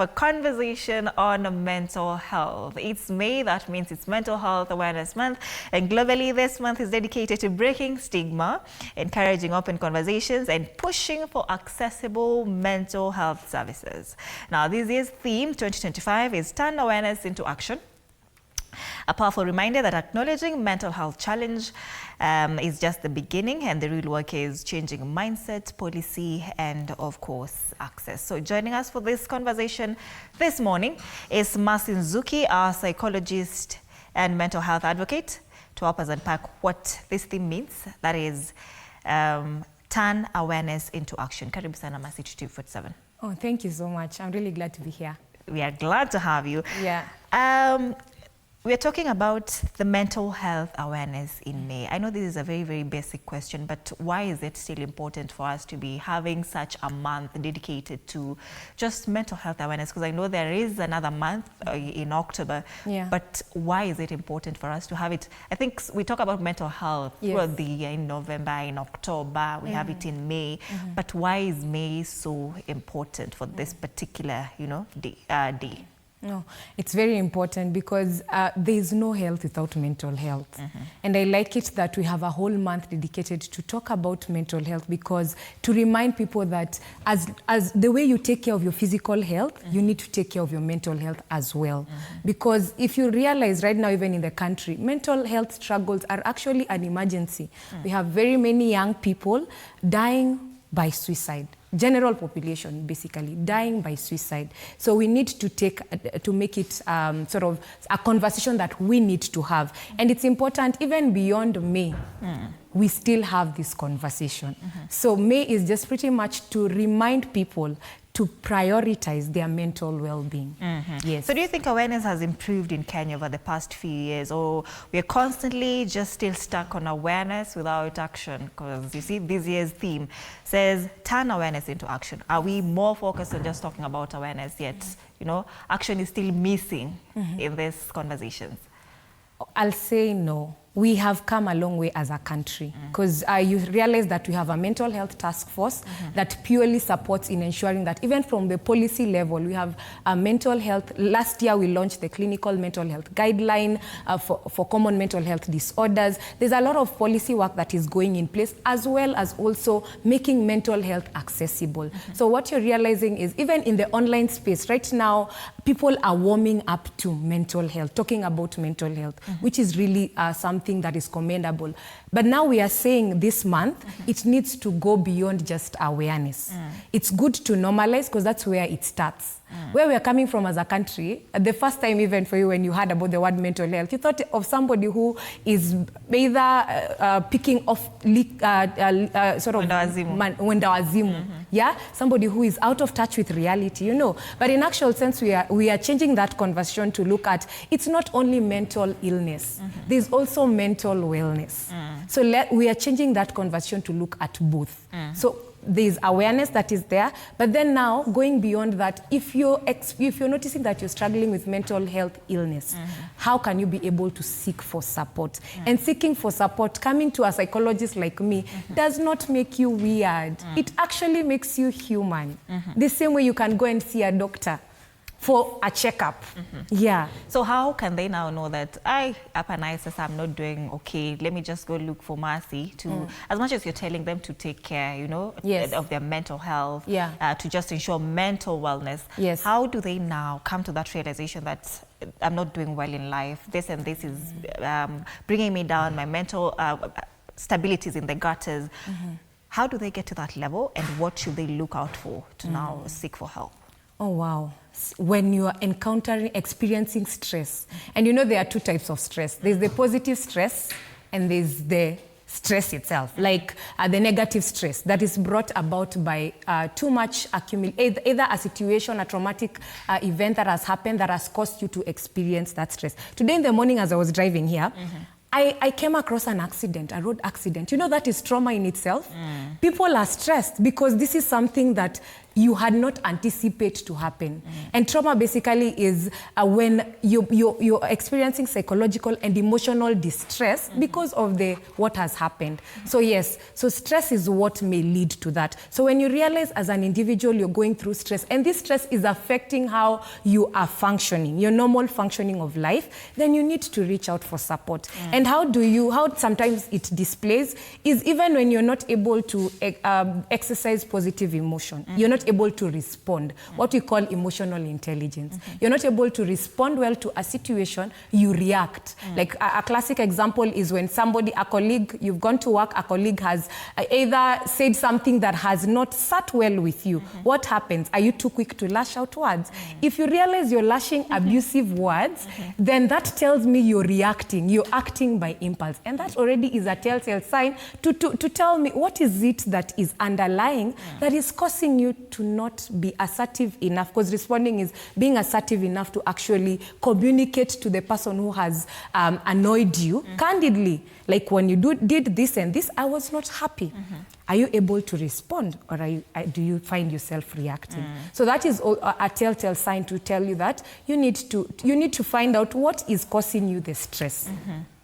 A conversation on mental health. It's May, that means it's Mental Health Awareness Month, and globally this month is dedicated to breaking stigma, encouraging open conversations, and pushing for accessible mental health services. Now, this year's theme, 2025, is Turn Awareness into Action. A powerful reminder that acknowledging mental health challenge is just the beginning, and the real work is changing mindset, policy, and of course, access. So joining us for this conversation this morning is Marcin Zuki, our psychologist and mental health advocate, to help us unpack what this theme means. That is, turn awareness into action. Karibu sana Marcin to TV47. Oh, thank you so much. I'm really glad to be here. We are glad to have you. Yeah. We're talking about the mental health awareness in May. I know this is a very, very basic question, but why is it still important for us to be having such a month dedicated to just mental health awareness? Because I know there is another month in October, but why is it important for us to have it? I think we talk about mental health throughout the year, in November, in October, we have it in May, but why is May so important for this particular, day? No, it's very important because there is no health without mental health. And I like it that we have a whole month dedicated to talk about mental health, because to remind people that as the way you take care of your physical health, you need to take care of your mental health as well. Because if you realize right now, even in the country, mental health struggles are actually an emergency. We have very many young people dying by suicide. General population basically dying by suicide. So we need to make it sort of a conversation that we need to have. And it's important even beyond May, we still have this conversation. So May is just pretty much to remind people to prioritize their mental well-being. Yes. So do you think awareness has improved in Kenya over the past few years, or we're constantly just still stuck on awareness without action? Because you see, this year's theme says turn awareness into action. Are we more focused on just talking about awareness, yet action is still missing in these conversations? I'll say no. We have come a long way as a country, because you realize that we have a mental health task force that purely supports in ensuring that even from the policy level, we have a mental health. Last year, we launched the clinical mental health guideline for common mental health disorders. There's a lot of policy work that is going in place, as well as also making mental health accessible. So what you're realizing is even in the online space right now, people are warming up to mental health, talking about mental health, which is really something that is commendable. But now we are saying this month, it needs to go beyond just awareness. It's good to normalize, because that's where it starts. Where we are coming from as a country, the first time even for you when you heard about the word mental health, you thought of somebody who is either picking off sort of wendawazimu. Yeah, somebody who is out of touch with reality, But in actual sense, we are changing that conversation to look at, it's not only mental illness, there's also mental wellness. So we are changing that conversation to look at both. So there's awareness that is there, but then now going beyond that, if you're noticing that you're struggling with mental health illness, how can you be able to seek for support? And seeking for support, coming to a psychologist like me, does not make you weird. It actually makes you human. The same way you can go and see a doctor for a checkup. Yeah. So how can they now know that I'm not doing okay, let me just go look for Marcy, to as much as you're telling them to take care, of their mental health, to just ensure mental wellness, how do they now come to that realization that I'm not doing well in life, this and this is bringing me down, my mental stability is in the gutters? How do they get to that level, and what should they look out for to now seek for help? Oh, wow. When you are experiencing stress, and there are two types of stress. There's the positive stress, and there's the stress itself, like the negative stress that is brought about by too much either a situation, a traumatic event that has happened that has caused you to experience that stress. Today in the morning as I was driving here, I came across an accident, a road accident. That is trauma in itself. People are stressed because this is something that you had not anticipated to happen. And trauma basically is when you're experiencing psychological and emotional distress because of what has happened. So yes, so stress is what may lead to that. So when you realize as an individual you're going through stress, and this stress is affecting how you are functioning, your normal functioning of life, then you need to reach out for support. And how sometimes it displays is even when you're not able to exercise positive emotion, you're not able to respond, what we call emotional intelligence. You're not able to respond well to a situation, you react. Like a classic example is when a colleague, you've gone to work, a colleague has either said something that has not sat well with you. What happens? Are you too quick to lash out words? If you realize you're lashing abusive words, then that tells me you're reacting, you're acting by impulse. And that already is a telltale sign to tell me what is it that is underlying that is causing you to not be assertive enough, because responding is being assertive enough to actually communicate to the person who has annoyed you candidly. Like when you did this and this, I was not happy. Are you able to respond, or do you find yourself reacting? So that is a telltale sign to tell you that you need to find out what is causing you the stress.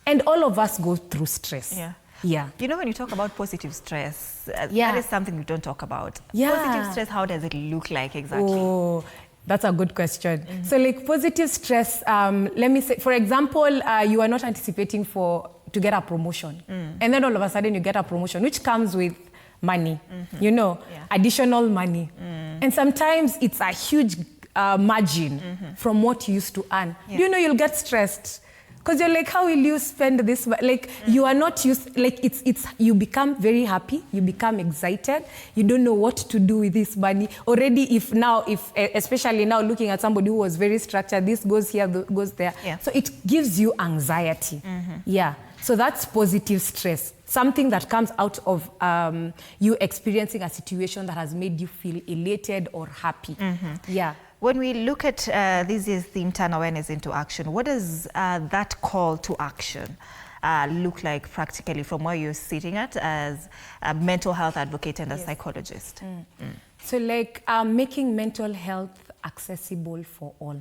And all of us go through stress. Yeah. You know, when you talk about positive stress, that is something we don't talk about. Positive stress, how does it look like exactly? Oh, that's a good question. So like positive stress, let me say, for example, you are not anticipating to get a promotion. And then all of a sudden you get a promotion, which comes with money, additional money. And sometimes it's a huge margin from what you used to earn. You know, you'll get stressed. Because you're like, how will you spend this? Like, you are not used, like, you become very happy, you become excited, you don't know what to do with this money. Already, especially now looking at somebody who was very structured, this goes here, goes there. So it gives you anxiety. So that's positive stress. Something that comes out of you experiencing a situation that has made you feel elated or happy. When we look at this year's theme, Turn Awareness into Action, what does that call to action look like practically from where you're sitting at as a mental health advocate and a psychologist? So like making mental health accessible for all.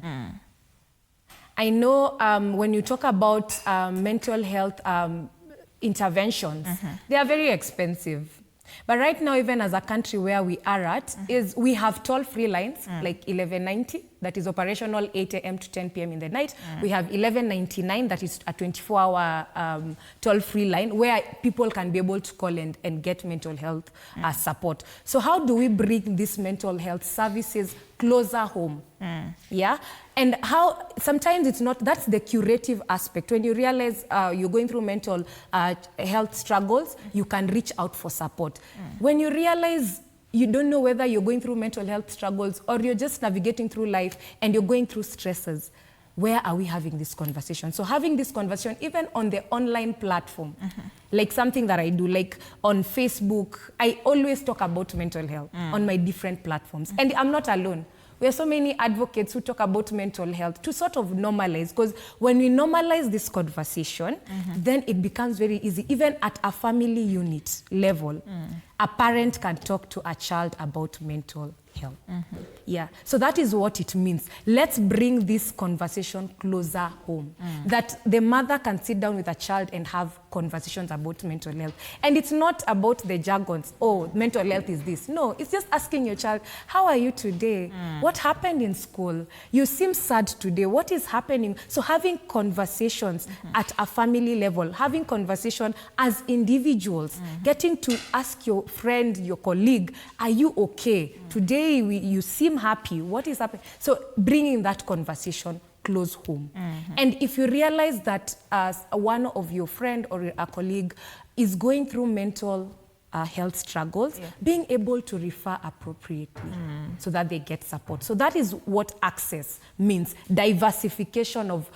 I know when you talk about mental health interventions, they are very expensive. But right now, even as a country where we are at, is we have toll-free lines, like 1190, that is operational 8 a.m. to 10 p.m. in the night. We have 1199, that is a 24-hour toll-free line where people can be able to call and get mental health support. So how do we bring these mental health services closer home? And how sometimes it's not, that's the curative aspect. When you realize you're going through mental health struggles, you can reach out for support. When you realize you don't know whether you're going through mental health struggles or you're just navigating through life and you're going through stresses, where are we having this conversation? So having this conversation, even on the online platform, like something that I do, like on Facebook, I always talk about mental health on my different platforms. And I'm not alone. We have so many advocates who talk about mental health to sort of normalize, because when we normalize this conversation, then it becomes very easy. Even at a family unit level, a parent can talk to a child about mental health. So that is what it means. Let's bring this conversation closer home. That the mother can sit down with a child and have conversations about mental health. And it's not about the jargons, oh, mental health is this. No, it's just asking your child, how are you today? What happened in school? You seem sad today. What is happening? So having conversations at a family level, having conversation as individuals, getting to ask your friend, your colleague, are you okay? Today you seem happy. What is happening? So bringing that conversation close home. And if you realize that one of your friend or a colleague is going through mental health struggles, being able to refer appropriately so that they get support. So that is what access means. Diversification of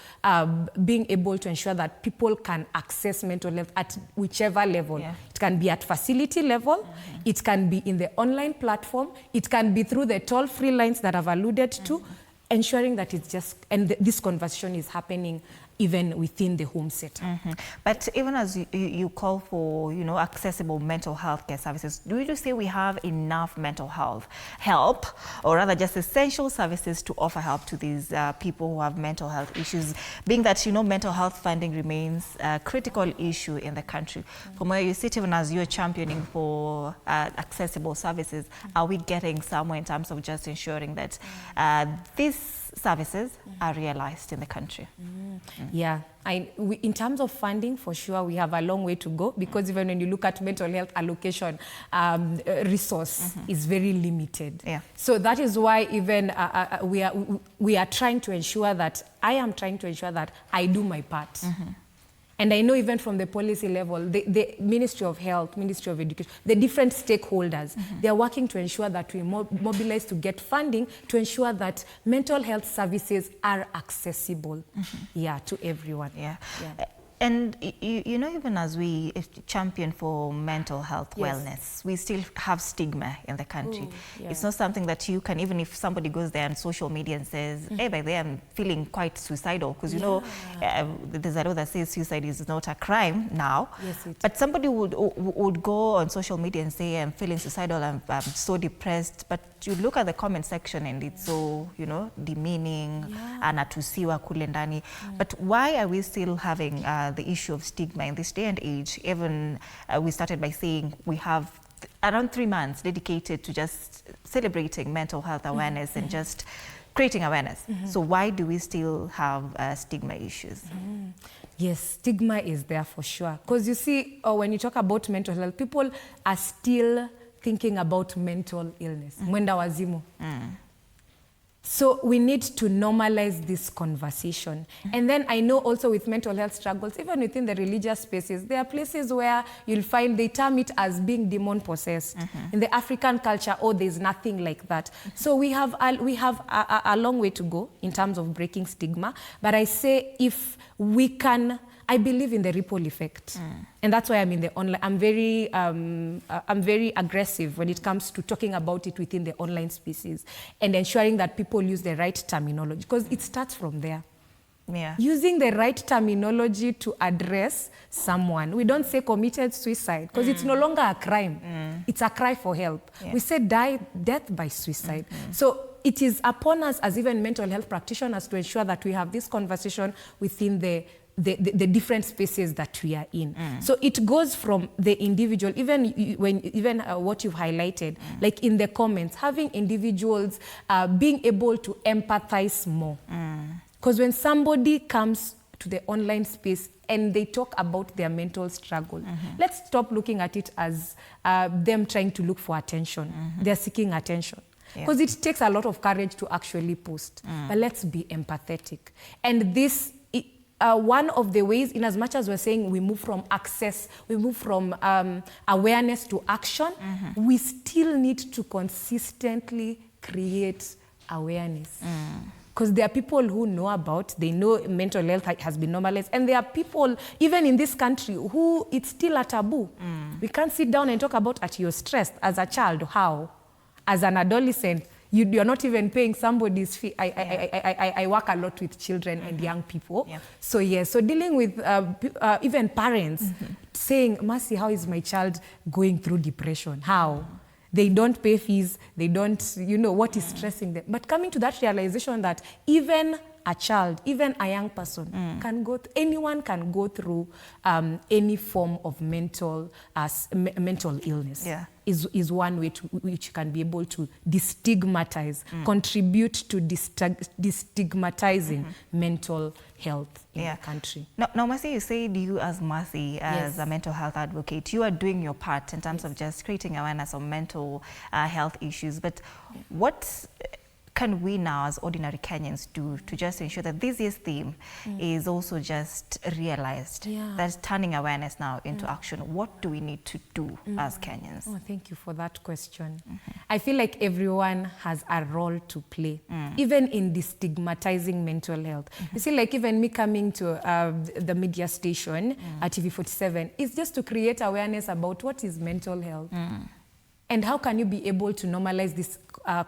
being able to ensure that people can access mental health at whichever level. It can be at facility level, it can be in the online platform, it can be through the toll-free lines that I've alluded to, ensuring that it's just, and this conversation is happening even within the home setting. But even as you call for, accessible mental health care services, do you say we have enough mental health help, or rather just essential services to offer help to these people who have mental health issues, being that, mental health funding remains a critical issue in the country? From where you sit, even as you're championing for accessible services, are we getting somewhere in terms of just ensuring that these services are realized in the country? Yeah, in terms of funding, for sure, we have a long way to go, because even when you look at mental health allocation, resource is very limited. Yeah. So that is why even we are trying to ensure that, I am trying to ensure that I do my part. And I know even from the policy level, the Ministry of Health, Ministry of Education, the different stakeholders, they are working to ensure that we mobilize to get funding to ensure that mental health services are accessible, to everyone. Yeah. And even as we champion for mental health wellness, we still have stigma in the country. It's not something that you can, even if somebody goes there on social media and says, hey, by then I'm feeling quite suicidal, because there's a law that says suicide is not a crime now. But somebody would go on social media and say, I'm feeling suicidal, I'm so depressed. But you look at the comment section and it's so, demeaning, anatusiwa kule ndani. But why are we still having the issue of stigma in this day and age? Even we started by saying we have around 3 months dedicated to just celebrating mental health awareness and just creating awareness. So why do we still have stigma issues? Yes, stigma is there for sure. Because you see, when you talk about mental health, people are still thinking about mental illness. Mwenda wazimu. So we need to normalize this conversation. And then I know also with mental health struggles, even within the religious spaces, there are places where you'll find they term it as being demon possessed. In the African culture, there's nothing like that. So we have a long way to go in terms of breaking stigma. But I say if we can, I believe in the ripple effect. And that's why I'm in the online. I'm very aggressive when it comes to talking about it within the online spaces and ensuring that people use the right terminology, because it starts from there. Using the right terminology to address someone. We don't say committed suicide, because it's no longer a crime. It's a cry for help. We say death by suicide. So it is upon us as even mental health practitioners to ensure that we have this conversation within the different spaces that we are in. So it goes from the individual, even what you've highlighted, like in the comments, having individuals being able to empathize more. Because when somebody comes to the online space and they talk about their mental struggle, let's stop looking at it as them trying to look for attention. They're seeking attention. Because it takes a lot of courage to actually post. But let's be empathetic. And this one of the ways, in as much as we're saying we move from access, we move from awareness to action, we still need to consistently create awareness. Because there are people who know about, they know mental health has been normalized, and there are people, even in this country, who it's still a taboo. We can't sit down and talk about you're stressed as a child. How? As an adolescent, you're not even paying somebody's fee. I work a lot with children and young people. So so dealing with even parents saying, Mercy, how is my child going through depression? How? They don't pay fees. They don't, what is stressing them. But coming to that realization that even a child, even a young person, anyone can go through any form of mental illness. Is one way which can be able to destigmatize, contribute to destigmatizing mental health in the country. Now, Mercy, you said you as Mercy, as a mental health advocate, you are doing your part in terms of just creating awareness of mental health issues. But what can we now as ordinary Kenyans do to just ensure that this year's theme is also just realized, that's turning awareness now into action? What do we need to do as Kenyans? Thank you for that question. I feel like everyone has a role to play, even in destigmatizing mental health. You see, like even me coming to the media station at TV47 is just to create awareness about what is mental health and how can you be able to normalize this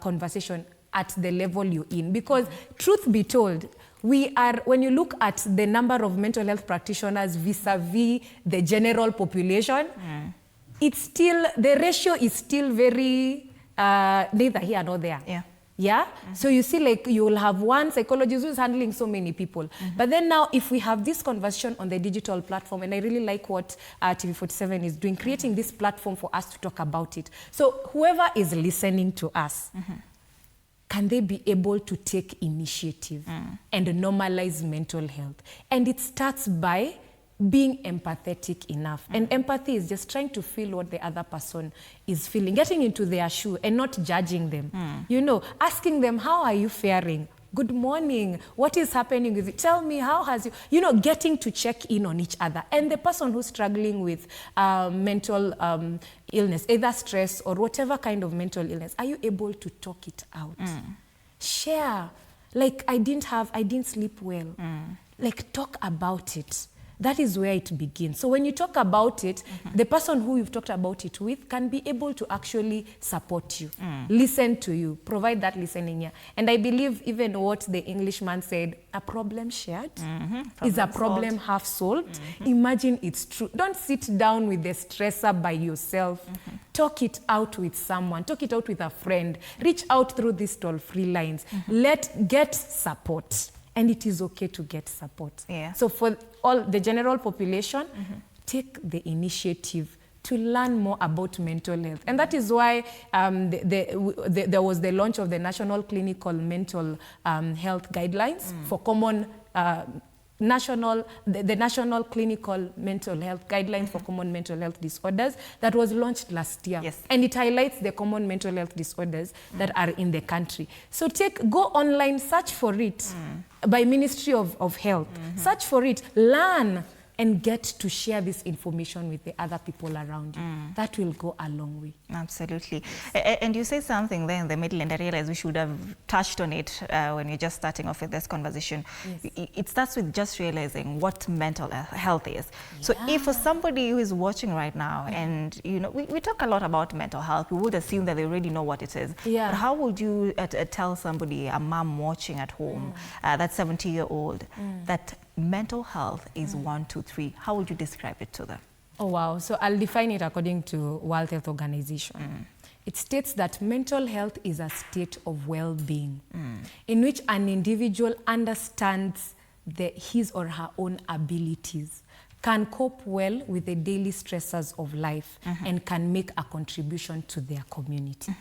conversation at the level you're in. Because truth be told, when you look at the number of mental health practitioners vis-a-vis the general population, it's still, the ratio is still very neither here nor there. Yeah. So you see, like, you will have one psychologist who's handling so many people. But then now, if we have this conversation on the digital platform, and I really like what TV47 is doing, creating this platform for us to talk about it. So whoever is listening to us, can they be able to take initiative and normalize mental health? And it starts by being empathetic enough. And empathy is just trying to feel what the other person is feeling, getting into their shoe and not judging them. You know, asking them, how are you faring? Good morning. What is happening with you? Tell me, how has you know, getting to check in on each other. And the person who's struggling with mental illness, either stress or whatever kind of mental illness, are you able to talk it out? Share. Like, I didn't sleep well. Like, talk about it. That is where it begins. So when you talk about it, the person who you've talked about it with can be able to actually support you, listen to you, provide that listening ear. And I believe even what the Englishman said, a problem shared is a problem half solved. Imagine it's true. Don't sit down with the stressor by yourself. Talk it out with someone. Talk it out with a friend. Reach out through these toll-free lines. Get support. And it is okay to get support. So for all the general population, take the initiative to learn more about mental health. And that is why there was the launch of the National Clinical Mental Health Guidelines for common the National Clinical Mental Health Guidelines for common mental health disorders that was launched last year. And it highlights the common mental health disorders that are in the country. So go online, search for it by Ministry of Health. Search for it, learn, and get to share this information with the other people around you. That will go a long way. Absolutely. And you say something there in the middle, and I realize we should have touched on it when you're just starting off with this conversation. It starts with just realizing what mental health is. So if for somebody who is watching right now, and you know, we talk a lot about mental health, we would assume that they already know what it is. But how would you tell somebody, a mom watching at home, that 70-year-old, that mental health is 1, 2, 3? How would you describe it to them? Oh, wow. So I'll define it according to World Health Organization. It states that mental health is a state of well-being in which an individual understands his or her own abilities, can cope well with the daily stresses of life, and can make a contribution to their community.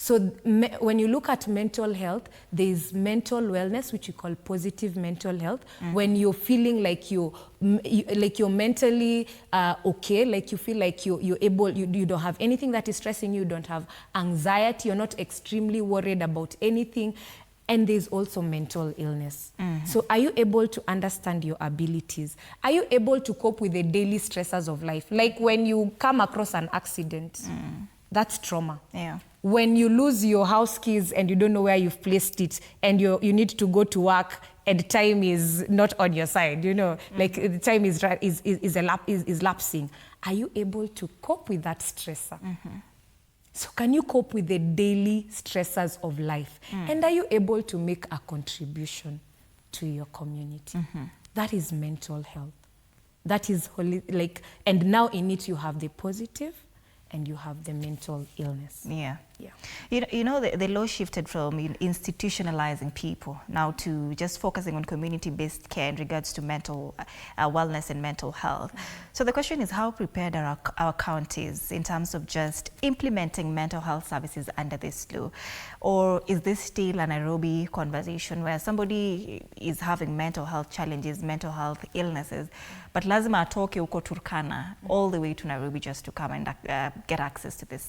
So when you look at mental health, there is mental wellness, which we call positive mental health. When you're feeling like you're mentally okay, like you feel like you're able, you don't have anything that is stressing you, don't have anxiety, you're not extremely worried about anything. And there's also mental illness. So are you able to understand your abilities? Are you able to cope with the daily stresses of life? Like when you come across an accident, that's trauma. When you lose your house keys and you don't know where you've placed it, and you need to go to work and time is not on your side, you know, like the time is lapsing. Are you able to cope with that stressor? So can you cope with the daily stressors of life? And are you able to make a contribution to your community? That is mental health. That is and now in it you have the positive and you have the mental illness. You know, the law shifted from institutionalizing people now to just focusing on community-based care in regards to mental wellness and mental health. So the question is, how prepared are our counties in terms of just implementing mental health services under this law? Or is this still a Nairobi conversation where somebody is having mental health challenges, mental health illnesses, but lazima atoke uko Turkana all the way to Nairobi just to come and get access to these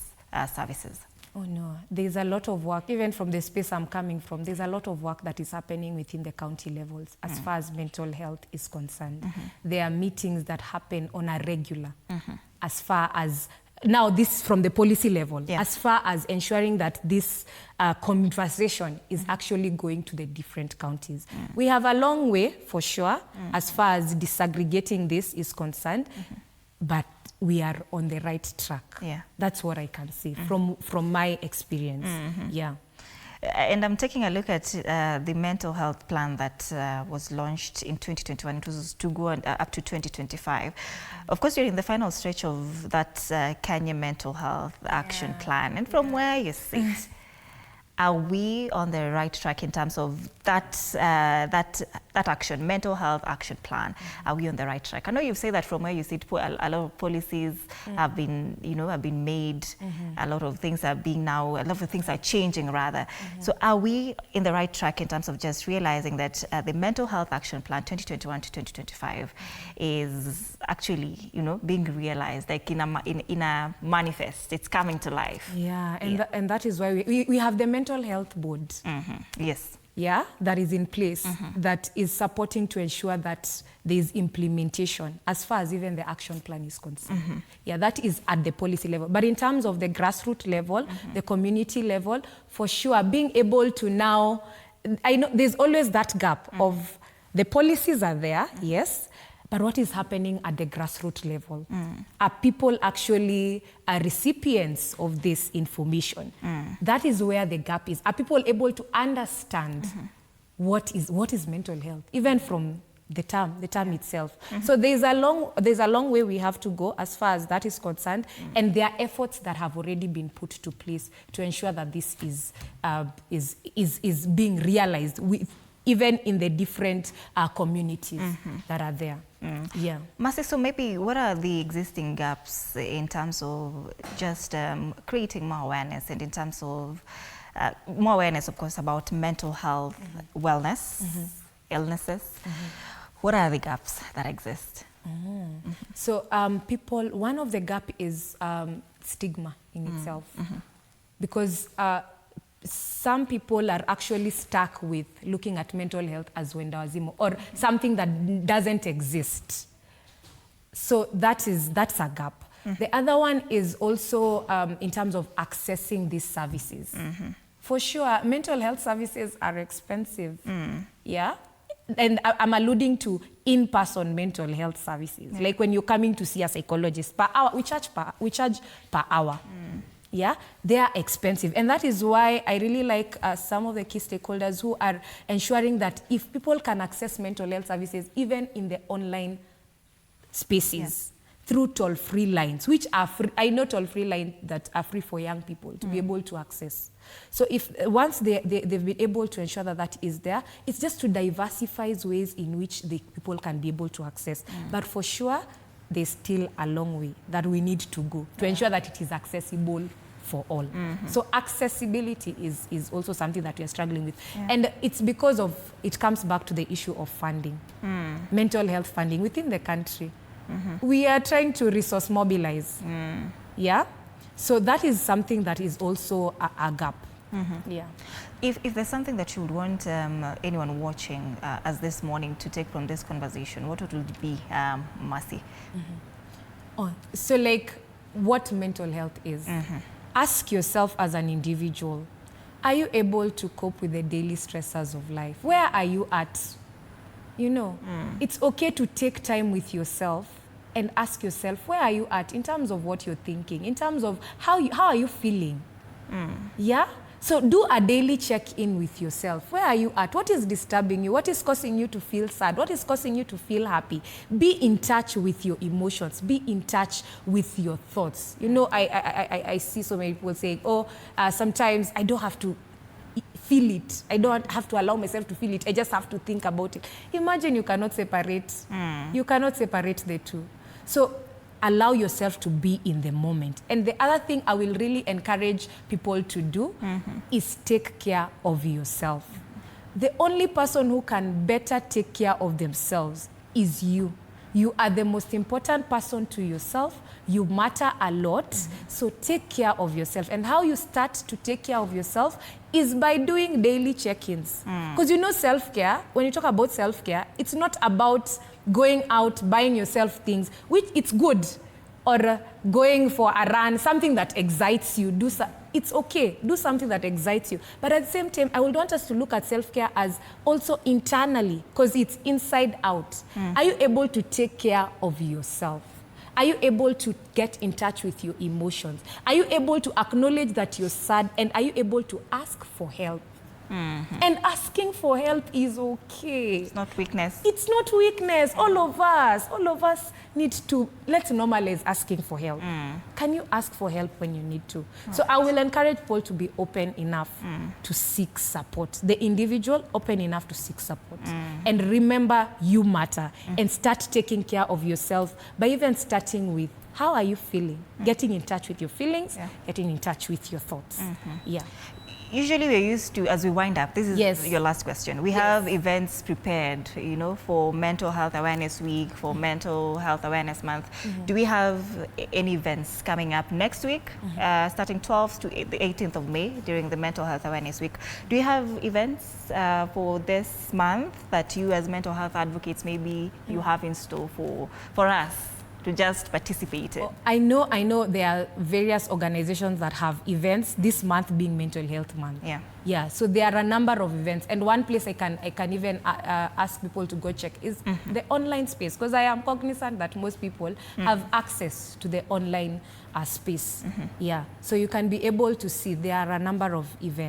services? Oh no, there's a lot of work, even from the space I'm coming from, there's a lot of work that is happening within the county levels as far as mental health is concerned. There are meetings that happen on a regular, as far as, now this from the policy level, as far as ensuring that this conversation is actually going to the different counties. We have a long way, for sure, as far as disaggregating this is concerned, but we are on the right track. That's what I can say from my experience. And I'm taking a look at the mental health plan that was launched in 2021. It was to go up to 2025. Of course, you're in the final stretch of that Kenya mental health action plan. And from where you sit, are we on the right track in terms of that action, mental health action plan? Are we on the right track? I know you say that from where you sit, a lot of policies have been, have been made. A lot of things are being a lot of things are changing rather. So are we in the right track in terms of just realizing that the mental health action plan 2021 to 2025 is actually, being realized, like in a manifest, it's coming to life? Yeah, and that is why we have the mental health board. Yes. Yeah, that is in place, that is supporting to ensure that there is implementation as far as even the action plan is concerned. Yeah, that is at the policy level. But in terms of the grassroots level, the community level, for sure, being able to now, I know there's always that gap of the policies are there, yes, but what is happening at the grassroots level? Are people actually recipients of this information? That is where the gap is. Are people able to understand what is mental health, even from the term itself? So there's a long way we have to go as far as that is concerned, and there are efforts that have already been put to place to ensure that this is being realized even in the different communities that are there. Yeah. Mercy, so maybe what are the existing gaps in terms of just creating more awareness, and in terms of more awareness, of course, about mental health, wellness, illnesses? What are the gaps that exist? So one of the gap is stigma in itself, because some people are actually stuck with looking at mental health as wendawazimu or something that doesn't exist. So that's a gap. The other one is also in terms of accessing these services. For sure, mental health services are expensive. Yeah. And I'm alluding to in-person mental health services. Like when you're coming to see a psychologist per hour, we charge per hour. Yeah, they are expensive. And that is why I really like some of the key stakeholders who are ensuring that if people can access mental health services, even in the online spaces, through toll-free lines, which are free. I know toll-free lines that are free for young people to be able to access. So once they've been able to ensure that is there, it's just to diversify ways in which the people can be able to access. But for sure, there's still a long way that we need to go to ensure that it is accessible for all. So accessibility is also something that we are struggling with. And it's because it comes back to the issue of funding, mental health funding within the country. We are trying to resource mobilize. Yeah. So that is something that is also a gap. Yeah. If there's something that you would want anyone watching as this morning to take from this conversation, what would it be, Mercy? So like what mental health is. Ask yourself as an individual, are you able to cope with the daily stressors of life? Where are you at? It's okay to take time with yourself and ask yourself, where are you at in terms of what you're thinking, in terms of how are you feeling? Yeah? So do a daily check-in with yourself. Where are you at? What is disturbing you? What is causing you to feel sad? What is causing you to feel happy? Be in touch with your emotions. Be in touch with your thoughts. I see so many people saying, sometimes I don't have to feel it. I don't have to allow myself to feel it. I just have to think about it. Imagine you cannot separate. You cannot separate the two. So allow yourself to be in the moment. And the other thing I will really encourage people to do is take care of yourself. The only person who can better take care of themselves is you. You are the most important person to yourself. You matter a lot. So take care of yourself. And how you start to take care of yourself is by doing daily check-ins. Because self-care, when you talk about self-care, it's not about going out, buying yourself things, which it's good, or going for a run, something that excites you. It's okay, do something that excites you. But at the same time, I would want us to look at self-care as also internally, because it's inside out. Are you able to take care of yourself? Are you able to get in touch with your emotions? Are you able to acknowledge that you're sad? And are you able to ask for help? And asking for help is okay. It's not weakness. It's not weakness. All of us need to, let's normalize asking for help. Can you ask for help when you need to? So I will encourage people to be open enough to seek support. The individual, open enough to seek support. And remember, you matter. And start taking care of yourself by even starting with, how are you feeling? Getting in touch with your feelings, getting in touch with your thoughts. Yeah. Usually we're used to, as we wind up, this is your last question. We have events prepared, you know, for Mental Health Awareness Week, for Mental Health Awareness Month. Do we have any events coming up next week, starting 12th to the 18th of May during the Mental Health Awareness Week? Do you have events for this month that you as mental health advocates maybe you have in store for us to just participate in? I know there are various organizations that have events, this month being Mental Health Month. Yeah, so there are a number of events, and one place I can even ask people to go check is the online space, because I am cognizant that most people have access to the online space. Yeah, so you can be able to see there are a number of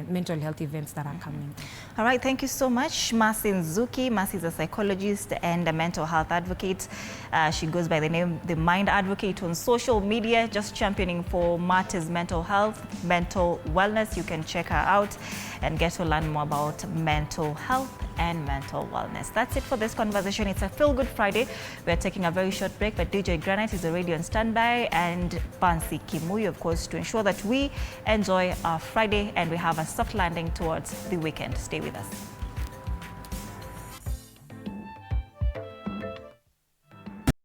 mental health events that are coming. All right, thank you so much, Mercy Nzuki. Mercy is a psychologist and a mental health advocate. She goes by the name The Mind Advocate on social media, just championing for matters mental health, mental wellness. You can check her out and get to learn more about mental health and mental wellness. That's it for this conversation. It's a Feel Good Friday. We're taking a very short break, but DJ Granite is already on standby, and Bansi Kimuyu, of course, to ensure that we enjoy our Friday and we have a soft landing towards the weekend. Stay with us.